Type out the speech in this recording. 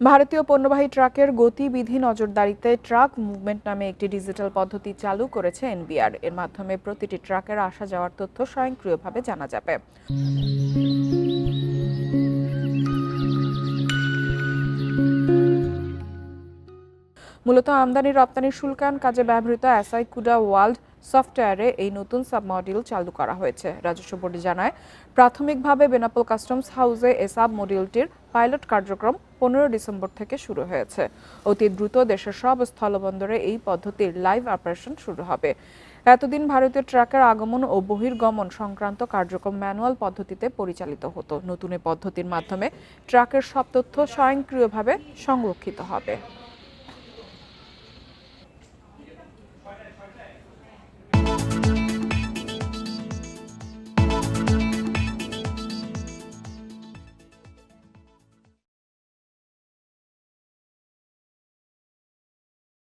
ভারতীয় পণ্যবাহী ট্রাকের গতিবিধি নজরদারিতে ট্রাক মুভমেন্ট নামে একটি ডিজিটাল পদ্ধতি চালু করেছে এনবিআর। এর মাধ্যমে প্রতিটি ট্রাকের আসা যাওয়ার তথ্য স্বয়ংক্রিয়ভাবে জানা যাবে। মূলত আমদানি রপ্তানি শুল্কায়ন কাজে ব্যবহৃত এসআই কুডা ওয়ার্ল্ড সফটওয়্যারে এই নতুন সাবমডিউল চালু করা হয়েছে। রাজস্ব বোর্ড জানায়, প্রাথমিকভাবে বেনাপোল কাস্টমস হাউসে এ সাব মডিউলটির পাইলট কার্যক্রম 15 ডিসেম্বর থেকে শুরু হয়েছে। অতি দ্রুত দেশের সব স্থলবন্দরে এই পদ্ধতির লাইভ অপারেশন শুরু হবে। এতদিন ভারতীয় ট্রাকের আগমন ও বহির্গমন সংক্রান্ত কার্যক্রম ম্যানুয়াল পদ্ধতিতে পরিচালিত হতো। নতুন এই পদ্ধতির মাধ্যমে ট্রাকের সব তথ্য স্বয়ংক্রিয়ভাবে সংরক্ষিত হবে।